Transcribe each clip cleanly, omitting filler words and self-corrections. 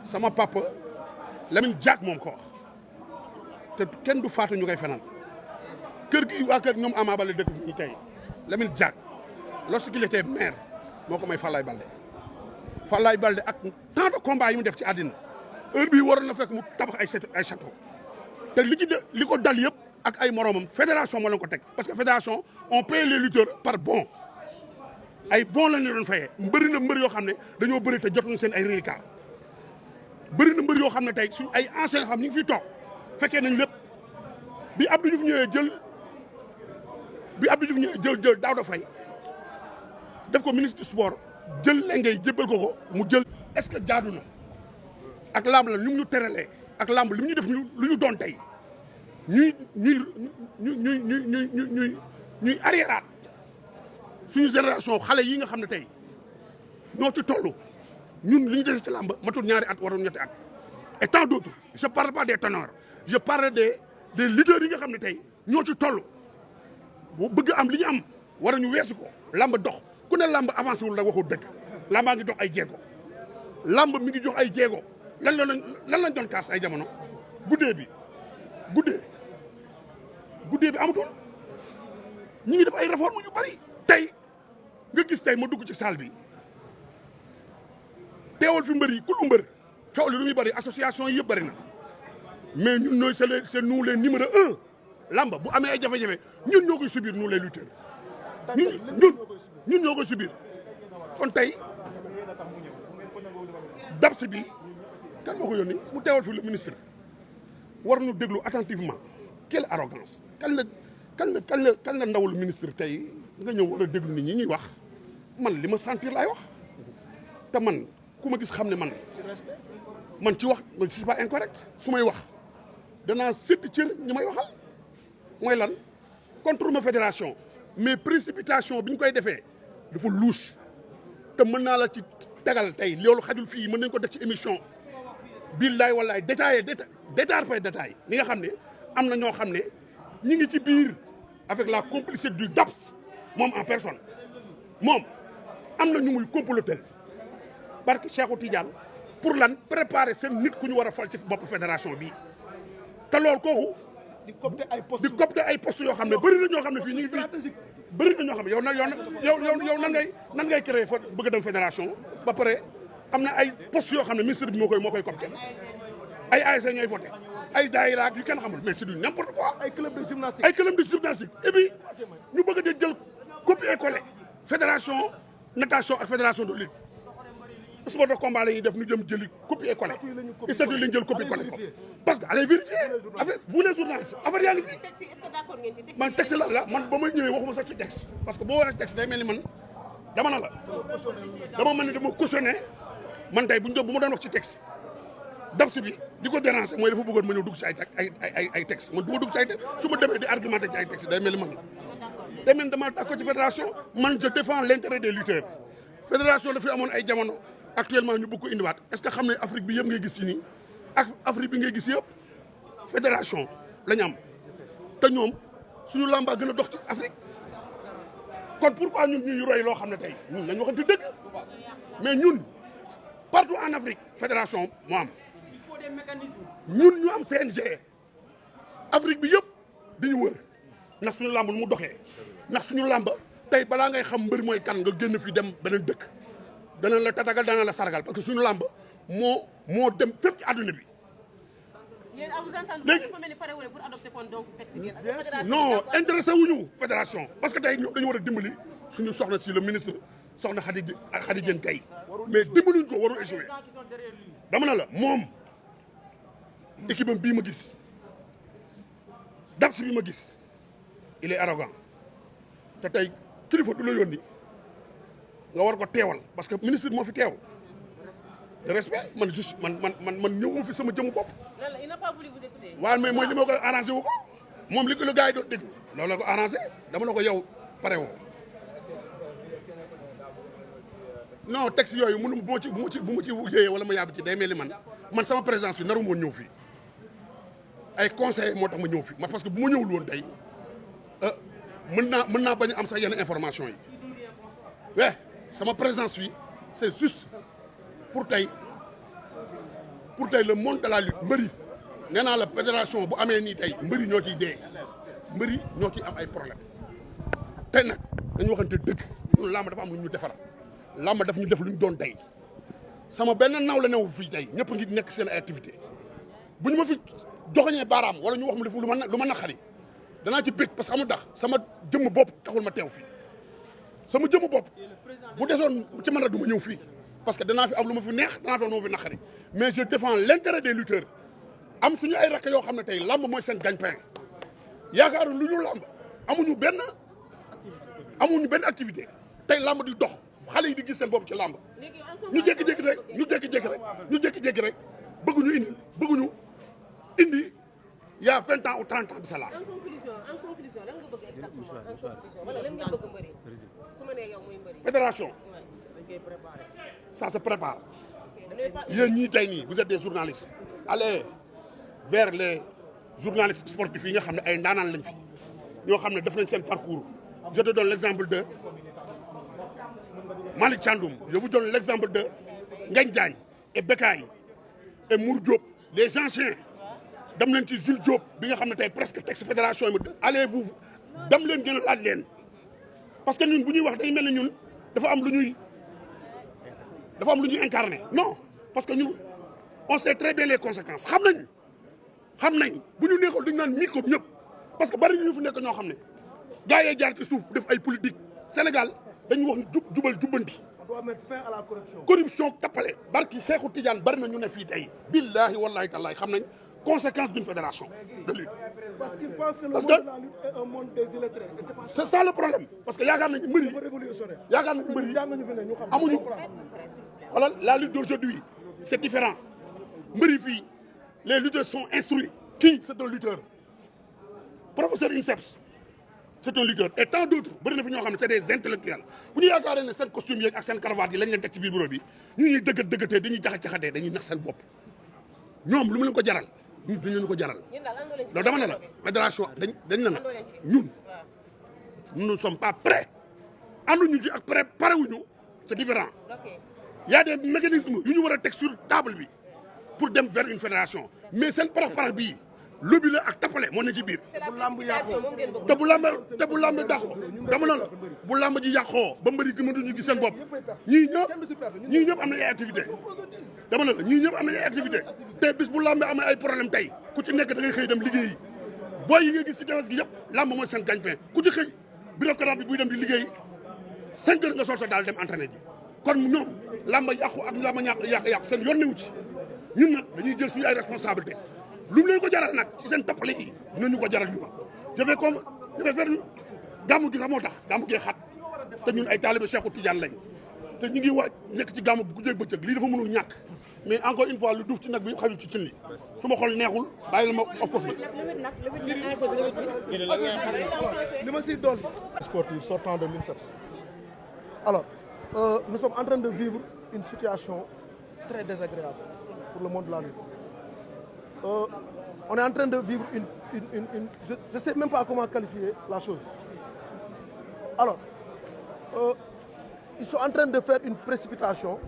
sama papa Lamine Diack moom ko wax te kenn du faatu ñu koy fenal kër gi waa kër ñoom Ama Baldé dëkk fi ñu tey Lamine Diack lorsqu'il était maire moo ko may Falaye Baldé ak tant de combats yi mu def ci àddina heure bii waroon na fekk mu tabax ay château te li ko dal yëpp ak ay moromam fédération moo leen ko teg parce que fédération on paye les lutteurs par bon ay bon lañ leen doon fayee bëri na mbër yoo xam ne dañoo bëri te jotuñu seen ay reliquats bëri na mbër yoo xam ne tey suñ ay anciens xam ñu ngi fiy toog fekkee nañ lépp bi Abdou Diouf ñëwee jël Daouda Faye def ko ministre du sport jël lengay jébbal ko mu jël est-ce que jaadu na ak lamb la ñu ñu teralee ak lamb li ñu def lu ñu doon tey ñuy arriéraat suñu génération xale yi nga xam ne tey ñoo ci toll ñun li ñu dese ci lamb matul ñaari at waroon ñetti at et tant d'autres je parle pas des ténors je parle des lutteurs yi nga xam ne tey ñoo ci toll bu bëgg am li ñu am war ñu weesu ko lamb dox ku ne lamb avancé wul la waxul dëgg lambaa ngi dox ay jéego lamb mi ngi jox ay jéego lan lañ doon kaas ay jamono guddee bi amatul ñi ngi def ay réforme yu bari tey nga gis tey ma dugg ci salle bi teewal fi mbër yi ku lu mbër coow li lu muy bari association yi yëpp bari na mais ñun ñooy c'est nous les numéro 1 lamba bu amee ay jafe-jafe ñun ñoo koy subir nous les lutteurs ñun ñoo koy subir kon tey dabs bi kan moo ko yónni mu teewal fi le ministre war nu déglu attentivement quelle arrogance kan la ndawul ministre tey nga ñëw war a déglu nit ñi ñuy wax man li ma sentir laay wax te man ku ma gis xam ne man ci wax man c'est pas incorrect su may wax danaa sédd cër ñi may waxal mooy lan contre ma fédération mais précipitation bi ñu koy defee dafa louche te mën naa la ci tegal tey loolu xajul fii mën nañ ko def ci émission billaay wallaay détaillé détail par détail li nga xam ne am na ñoo xam ne ñi ngi ci biir avec la complicité du DAPS moom en personne moom am na ñu muy comploter barke Cheikhou Tidiane pour lan préparer seen nit ku ñu war a fal ci bopp fédération bii te loolu kooku di copter ay postes yoo xam ne bëri na ñoo xam ne fii ñu ngi fii bëri na ñoo xam ne yow nan ngay créer fa bëgg a dem fédération ba pare am na ay postes yoo xam ne ministre bi moo koy copter ay ASC ñooy voté ay daayira yu kenn xamul mais c'est du n'importe quoi. ay club de gymnastique et puis ñu bëgg a jël copier-coller fédération natation ak fédération de lutte sport de combat la ñuy def ñu jëm jëli copier-coller statut la ñu jël copier-coller ko parce que allez vérifier affaire vous les journalistes affaire yaa ngi fi man texte la man ba may ñëwee waxuma sax ci texte parce que boo waxee texte day mel ni man dama na la dama mel ni dama cautionné man tey bu ma doon wax ci texte dabs bi di ko déranger mooy dafa bëggoon ma ñëw dugg ci ay texte man du ma dugg ci ay texte su ma demee di argumenter ci ay texte day mel ni man day mel ni dama d'accord ci fédération man je défends l'intérêt des lutteurs fédération dafa amoon ay jamono actuellement ñu bëgg ko indiwaat est-ce que xam ne Afrique bi yëpp ngay gis yi nii ak Afrique bi ngay gis yëpp fédération la ñu am te ñoom suñu làmbaa gën a dox ci Afrique kon pourquoi ñun ñuy roy loo xam ne tey ñun nañu waxante dëgg mais ñun partout en Afrique fédération moo am ñun ñu am CNG Afrique bi yëpp dañu wër ndax suñu làmb nu mu doxee ndax suñu làmb tey balaa ngay xam mbër mooy kan nga génn fi dem beneen dëkk dana la tatagal dana la sargal parce que suñu làmb moo dem fépp ci àdduna bi. léegi non intéressé wuñu fédération parce que tey ñoom dañu war a dimbali suñu soxna si le ministre soxna Khady Diène Gaye mais dimbaluñ ko waru échoué dama na la moom équipe am bii ma gis dabs bi ma gis il est arrogant te tey kilifa du la yónni nga war ko teewal parce que ministre moo fi teew respect man juste man ñëwuma fi sama jëmu bopp. il n'a pas voulu vous écouter. waaw mais mooy li ma ko arrangé wu ko moom li ko la gars yi doon déglu loolu la ko arrangé dama na ko yow pare woo non texte yooyu mënu bu ma ci yéeyee wala ma yàbb ci day mel ni man sama présence fi naru moon ñëw fii ay conseillers moo tax ma ñëw fi parce que bu ma ñëwul woon tey mën naa bañ a am sax yenn information yi sama présence fii c'est juste pour tey pour tey le monde de la lutte mbëri nee naa la fédération bu amee nii tey mbëri ñoo ciy dee mbëri ñoo ciy am ay problème tey nag dañu waxante dëgg ñun làmb dafa am lu ñu defar làmb daf ñu def lu ñu doon tey sama benn naw la new fii tey ñëpp ngi nekk seen ay activité bu ñu ma fi joxoñee baaraam wala ñu wax mu def lu ma naqari danaa ci bég parce que xamul tax sama jëmm bopp taxul ma teew fii sama jëmm bopp bu desoon ci man rek du ma ñëw fii parce que danaa fi am lu ma fi neex danaa fi am lu ma fi naqari mais je défends l'intérêt des lutteurs am suñu ay rakk yoo xam ne tey làmb mooy seen gagne-pain yaakaaru lu ñu làmb amuñu benn activité tey làmb di dox xale yi di gis seen bopp ci làmb ñu jékki-jékki rek bëgguñu indi il y a 20 ans ou 30 ans de cela. En conclusion lan nga bëgg exactement en conclusion wala lan nga bëgg mbëri su ma nee yow muy mbëri. Fédération ça se prépare yéen ñii tey nii vous êtes des journalistes allez vers les journalistes sportifs yi nga xam ne ay ndaanaan lañ fi ñoo xam ne def nañ seen parcours je te donne l'exemple de Malick Thiandoum je vous donne l'exemple de Ngagne Diagne et Bécaye et Mour Diop les anciens dem leen ci Jules Diop bi nga xam ne tey presque texte fédération yi allez vous dem leen gën a laaj leen parce que ñun bu ñuy wax day mel ne ñun dafa am lu ñuy incarné non parce que ñun on sait très bien les conséquences xam nañ bu ñu nekkoon duñu naan micro ñëpp parce que bari ñu fi nekk ñoo xam ne gars yi jaar ci suuf def ay politique Sénégal dañu wax jubal jubbanti. On doit mettre fin à la corruption. corruption tappale barki Cheikhou Tidiane bari na ñu ne fii tey billahi wallahi tallahi xam nañ conséquence d'une fédération de lutte. Parce qu'ils pensent que le monde de la lutte est un monde des illettrés. C'est ça le problème parce que yaakaar nañu mbëri amuñu voilà la lutte d'aujourd'hui c'est différent mbëri fii les lutteurs sont instruits kii c'est un lutteur professeur INSEPS c'est un lutteur et tant d'autres bëri na fi ñoo xam ne c'est des intellectuels bu ñu yaakaaree ne seen costume yeeg ak seen cravate yi lañ leen teg ci biir bureau bi ñu ñuy dëggatee dañuy jaxatee dañuy nax seen bopp ñoom lu mu leen ko jaral ñun dañ leen ko jaral loolu dama ne la fédération dañ ne la ñun nous ne sommes pas prêts ànduñu ci ak parewuñu c'est différent il y a des mécanismes yu ñu war a teg sur table bi pour dem vers une fédération mais seen parax bii lobby la ak tappale moo ne ci biir te bu lamb dàqoo dama ne la bu lamb ji yàqoo ba mbëri gi mënuñu gis seen bopp ñii ñëpp am nañ ay activité dama ne la ñii ñëpp am nañ ay activité te bis bu lamb amee ay problème tey ku ci nekk da ngay xëy dem liggéeyi booy yi nga gis ci tefes gi yëpp lamb mooy seen gagne-pain ku ci xëy bureaucrate bi buy dem di liggéey 5 heures nga sol sa daal dem entraîné ji kon ñoom lamb yàqu ak lamb yàqu seen yoon newu ci ñun nag dañuy jël suñu ay responsabilité lu mu leen ko jaral nag ci seen tappale yi dinañu ko jaral ñu je vais faire gàmmu gi sax moo tax gàmmu gee xat te ñun ay taalibe Cheikhou Tidiane lañ te ñu ngi waaj nekk ci gàmmu bu guddeeg bëccëg lii dafa mënul ñàkk mais encore une fois lu duuf ci nag bi xajul ci cin li su ma xol neexul bàyyi la ma of ko fi li ma siy dolli sportif sortant de l'INSEPS alors nous sommes en train de vivre une situation très désagréable pour le monde de la lutte. On est en train de vivre je ne sais même pas comment qualifier la chose. Alors, ils sont en train de faire une précipitation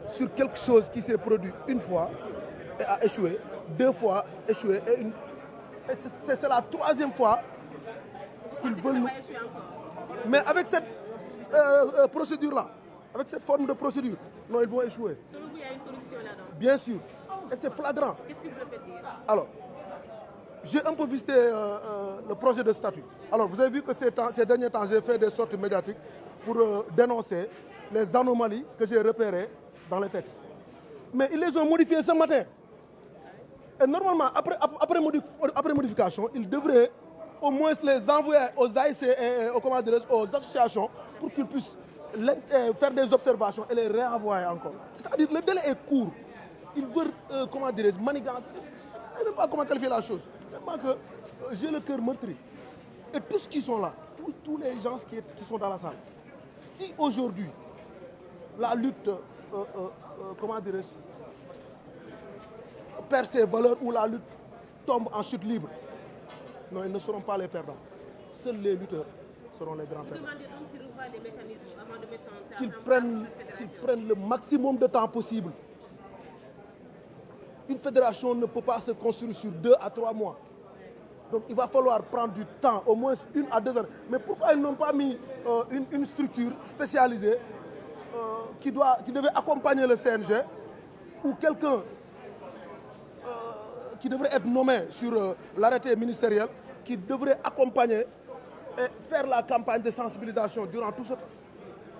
sur quelque chose qui s'est produit une fois et a échoué, 2 fois échoué et c'est la 3e fois qu'ils veulent nous... Mais avec cette procédure-là, avec cette forme de procédure, non, ils vont échouer. Selon vous, il y a une corruption là-dedans. Bien sûr. Et c'est flagrant. Qu'est-ce que vous préférez dire? Alors, j'ai un peu visité le projet de statut. Alors, vous avez vu que ces derniers temps, j'ai fait des sorties médiatiques pour dénoncer les anomalies que j'ai repérées dans les textes. Mais ils les ont modifiés ce matin. Et normalement, après modification, ils devraient au moins les envoyer aux AIC et aux associations pour qu'ils puissent faire des observations et les réenvoyer encore. C'est-à-dire le délai est court. Ils veulent, manigancer. Je ne sais même pas comment qualifier la chose. Tellement que j'ai le cœur meurtri. Et tous qui sont là, tous les gens qui sont dans la salle, si aujourd'hui la lutte, perd ses valeurs ou la lutte tombe en chute libre, non, ils ne seront pas les perdants. Seuls les lutteurs seront les grands perdants. Vous demandez donc qu'ils revoient les mécanismes avant de mettre en place Qu'ils prennent le maximum de temps possible une fédération ne peut pas se construire sur 2 à 3 mois. Donc il va falloir prendre du temps, au moins 1 à 2 années. Mais pourquoi ils n'ont pas mis une structure spécialisée qui devait accompagner le CNG ou quelqu'un qui devrait être nommé sur l'arrêté ministériel, qui devrait accompagner et faire la campagne de sensibilisation durant tout ce temps.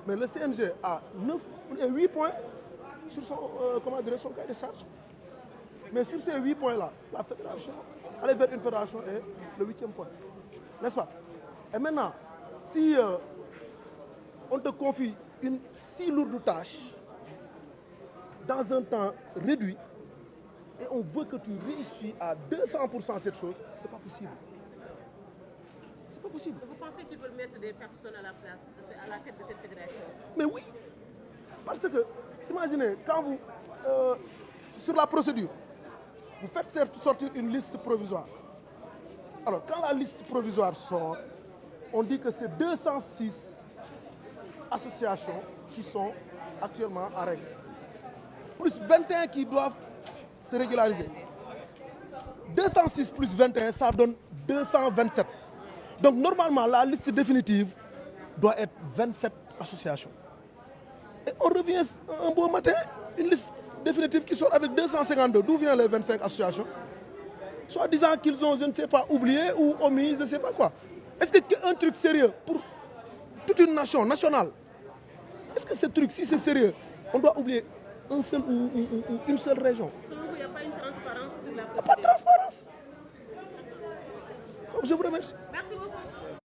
Mais le CNG a 8 points sur son cahier de charge. Mais sur ces 8 points-là, la fédération, aller vers une fédération est le 8e point. N'est-ce pas? Et maintenant, si on te confie une si lourde tâche dans un temps réduit et on veut que tu réussisses à 200% cette chose, c'est pas possible. C'est pas possible. Vous pensez qu'ils veulent mettre des personnes à la place, à la tête de cette fédération? Mais oui, parce que, imaginez, quand vous, sur la procédure, vous faites sortir une liste provisoire. Alors, quand la liste provisoire sort, on dit que c'est 206 associations qui sont actuellement en règle. Plus 21 qui doivent se régulariser. 206 plus 21, ça donne 227. Donc, normalement, la liste définitive doit être 27 associations. Et on revient un beau matin, une liste définitive qui sort avec 252. D'où viennent les 25 associations? Soit disant qu'ils ont, je ne sais pas, oublié ou omis, je ne sais pas quoi. Est-ce qu'un truc sérieux pour toute une nation nationale, est-ce que ce truc, si c'est sérieux, on doit oublier un seul ou une seule région? Selon vous, il n'y a pas une transparence sur la procédure? Il n'y a pas de transparence. Donc je vous remercie. Merci beaucoup.